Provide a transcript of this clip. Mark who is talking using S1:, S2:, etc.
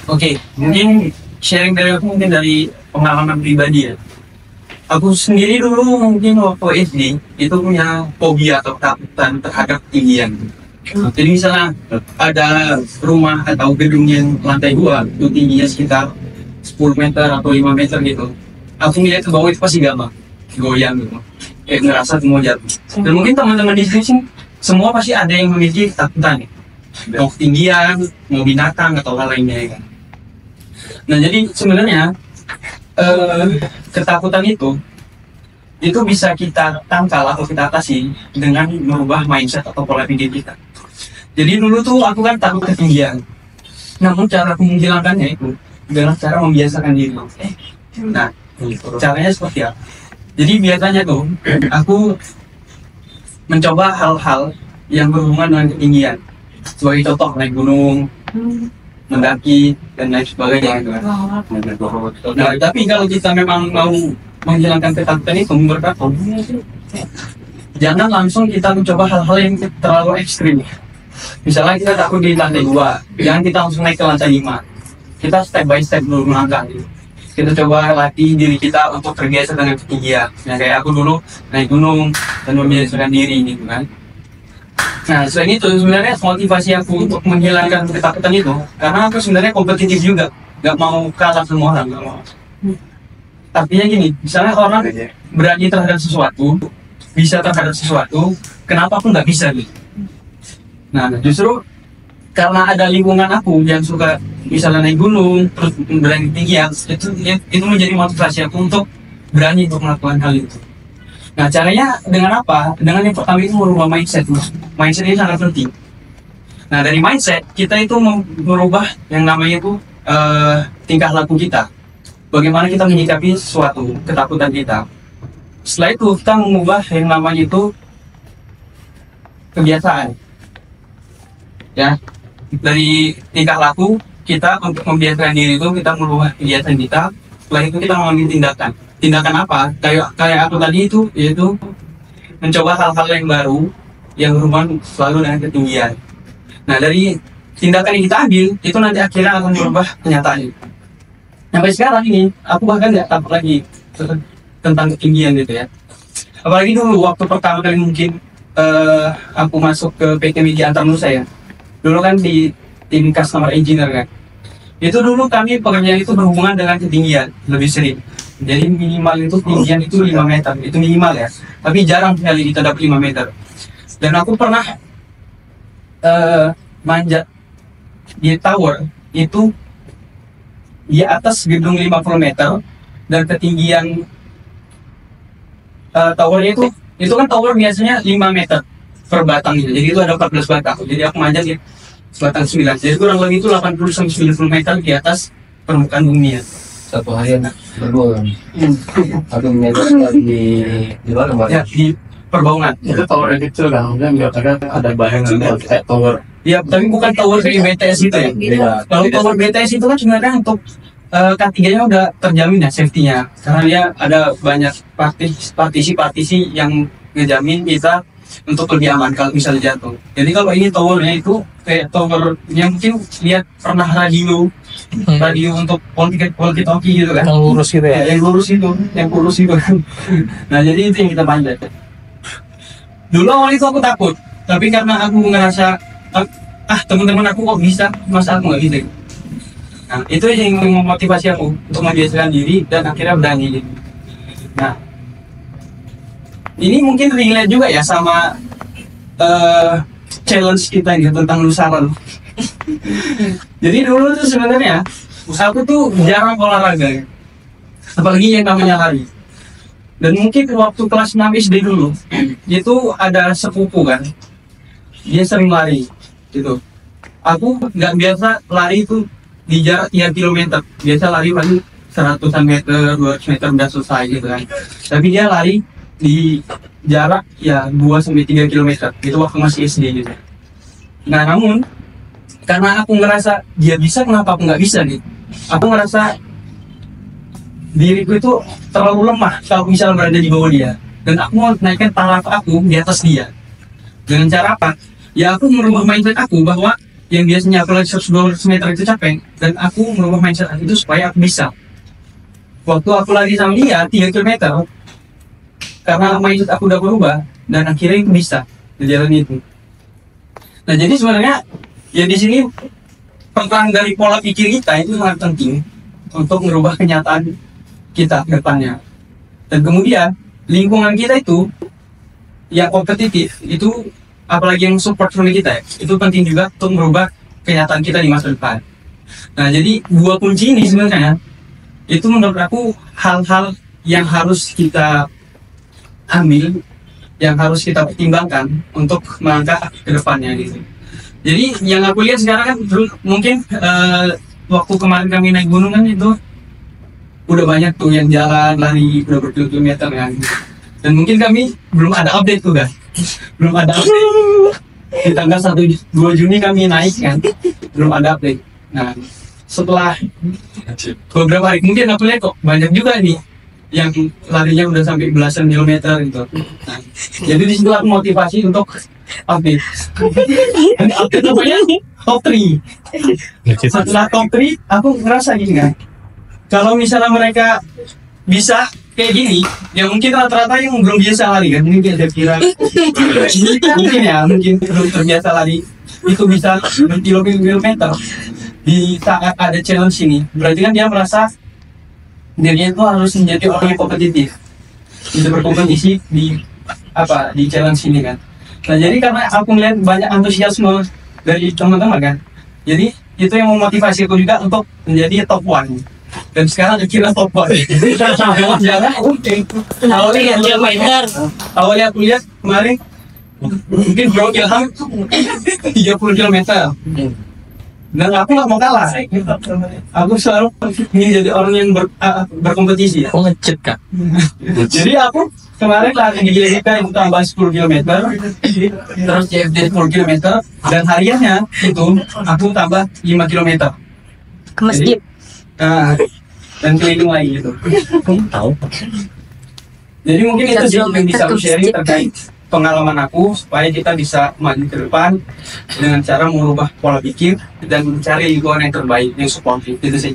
S1: Oke, mungkin sharing dari aku mungkin dari pengalaman pribadi ya. Aku sendiri dulu mungkin waktu SD itu punya fobia atau ketakutan terhadap ketinggian. Jadi misalnya ada rumah atau gedung yang lantai 2 itu tingginya sekitar 10 meter atau 5 meter gitu. Aku ngeliat ke bawah itu pasti gampang goyang gitu. Kayak ngerasa mau jatuh. Dan mungkin teman-teman di sini semua pasti ada yang memiliki ketakutan ya. Mau ketinggian, mau binatang atau hal lainnya ya kan. Nah jadi sebenarnya ketakutan itu bisa kita tangkal atau kita atasi dengan merubah mindset atau pola pikir kita. Jadi dulu tuh aku kan takut ketinggian. Namun cara aku menghilangkannya itu adalah cara membiasakan diri. Nah, caranya seperti apa? Jadi biasanya tuh aku mencoba hal-hal yang berhubungan dengan ketinggian. Sebagai contoh naik gunung, mendaki dan lain sebagainya gitu kan. Nah, tapi kalau kita memang mau menghilangkan ketakutan itu menurut aku, jangan langsung kita mencoba hal-hal yang terlalu ekstrim. Misalnya kita takut di lantai 2, jangan kita langsung naik ke lantai 5. Kita step by step dulu melangkah gitu. Kita coba latih diri kita untuk terbiasa dengan ketinggian. Nah, kayak aku dulu naik gunung dan membiasakan diri gitu kan. Nah, selain itu sebenarnya motivasi aku untuk menghilangkan ketakutan itu karena aku sebenarnya kompetitif juga, nggak mau kalah semua orang, nggak mau. Artinya gini, misalnya orang berani terhadap sesuatu, bisa terhadap sesuatu, kenapa aku nggak bisa gitu? Nah, justru karena ada lingkungan aku yang suka misalnya naik gunung, terus berani tinggian, itu menjadi motivasi aku untuk berani untuk melakukan hal itu. Nah, caranya dengan apa? Dengan yang pertama itu merubah mindset. Mindset ini sangat penting. Nah, dari mindset kita itu merubah yang namanya itu tingkah laku kita. Bagaimana kita menyikapi sesuatu ketakutan kita. Setelah itu kita mengubah yang namanya itu kebiasaan. Ya, dari tingkah laku kita untuk membiasakan diri itu kita merubah kebiasaan kita. Setelah itu kita mengambil tindakan. Tindakan apa? Kayak aku tadi itu, yaitu mencoba hal-hal yang baru yang berhubungan selalu dengan ketinggian. Nah, dari tindakan yang kita ambil itu nanti akhirnya akan merubah kenyataan. Sampai sekarang ini aku bahkan nggak takut lagi tentang ketinggian gitu ya. Apalagi dulu waktu pertama kali mungkin aku masuk ke PT Media Antarnusa ya. Dulu kan di tim customer engineer kan. Itu dulu kami pekerjaan itu berhubungan dengan ketinggian lebih sering. Jadi minimal itu ketinggian itu 5 meter, itu minimal ya. Tapi jarang sekali kita dapat 5 meter. Dan aku pernah manjat di tower itu di atas gedung 50 meter dan ketinggian towernya itu kan tower biasanya 5 meter per batang gitu. Jadi itu ada 14 batang. Jadi aku manjat di batang 9. Jadi kurang lebih itu 80-90 meter di atas permukaan bumi ya.
S2: Satu hari berdua kan. Atau menyadar di luar kembali.
S1: Ya, di Perbaungan.
S3: Itu tower yang kecil kan, kemudian biasanya ada bayangan kayak tower.
S1: Ya, tapi bukan tower dari BTS itu ya. Kalau tower BTS itu kan sebenarnya untuk K3-nya udah terjamin ya safety-nya. Karena dia ada banyak partisi yang ngejamin kita untuk lebih aman kalau misalnya jatuh. Jadi kalau ini towernya itu kayak tower yang mungkin lihat pernah radio untuk walkie-talkie gitu kan.
S3: Yang lurus gitu ya?
S1: Yang lurus itu kan. Nah, jadi itu yang kita panjat. Dulu awal itu aku takut, tapi karena aku ngerasa teman-teman aku kok bisa, masa aku nggak bisa. Nah, itu yang memotivasi aku untuk membiasakan diri dan akhirnya berani. Nah, ini mungkin relate juga ya sama challenge kita ini tentang Nusara. Jadi dulu tuh sebenarnya aku tuh jarang olahraga, apalagi yang namanya lari. Dan mungkin waktu kelas 6 SD dulu, itu ada sepupu kan, dia sering lari gitu. Aku nggak biasa lari itu di jarak 3 km, biasa lari paling 100 meter, 200 meter udah selesai gitu kan. Tapi dia lari di jarak ya 2-3 km, itu waktu masih SD gitu. Nah, namun karena aku ngerasa dia bisa, kenapa aku nggak bisa gitu. Aku ngerasa diriku itu terlalu lemah kalau misalnya berada di bawah dia, dan aku mau naikkan taraf aku di atas dia. Dengan cara apa? Ya aku merubah mindset aku bahwa yang biasanya aku lagi 100-200 meter itu capek, dan aku merubah mindset itu supaya aku bisa. Waktu aku lagi sama dia 3 km, karena mindset aku udah berubah, dan akhirnya itu bisa di jalan itu. Nah jadi sebenarnya ya di sini peran dari pola pikir kita itu sangat penting untuk merubah kenyataan kita ke depannya. Dan kemudian lingkungan kita itu yang kompetitif itu, apalagi yang support from kita ya, itu penting juga untuk merubah kenyataan kita di masa depan. Nah jadi dua kunci ini sebenarnya itu menurut aku hal-hal yang harus kita ambil, yang harus kita pertimbangkan untuk melangkah ke depannya gitu. Jadi yang aku lihat sekarang kan mungkin waktu kemarin kami naik gunung kan itu udah banyak tuh yang jalan lari udah berkilometer kan. Dan mungkin kami belum ada update tuh kan. Belum ada update. Di tanggal 1-2 Juni kami naik kan. Belum ada update. Nah, setelah beberapa hari kemudian aku lihat kok banyak juga nih yang larinya udah sampai belasan kilometer gitu. Nah, jadi di situ aku motivasi untuk update. Dan update namanya top 3. Setelah top 3 aku ngerasa gini kan. Kalau misalnya mereka bisa kayak gini, ya mungkin rata-rata yang belum biasa lari kan, mungkin ada kira mungkin ya, mungkin belum terbiasa lari itu bisa berkilometer di saat ada challenge ini. Berarti kan dia merasa dirinya itu harus menjadi orang yang kompetitif, bisa berkompetisi di di challenge ini kan. Nah jadi karena aku melihat banyak antusiasme dari teman-teman kan, jadi itu yang memotivasi aku juga untuk menjadi top 1. Dan sekarang akhirnya top 1. Jangan awalnya aku lihat kemarin mungkin Bro Ilham 30 km. Dan aku nggak mau kalah. Aku selalu ingin jadi orang yang berkompetisi.
S3: Oh ngecet kak.
S1: Jadi aku kemarin lari di GLK yang tambah 10 km, terus CFD 10 km, dan hariannya itu aku tambah 5 km.
S4: Ke masjid.
S1: Dan keliling lagi gitu.
S3: Tahu.
S1: Jadi mungkin itu sih yang bisa aku sharing terkait pengalaman aku supaya kita bisa maju ke depan dengan cara merubah pola pikir dan mencari lingkungan yang terbaik, yang supportif. Itu sih.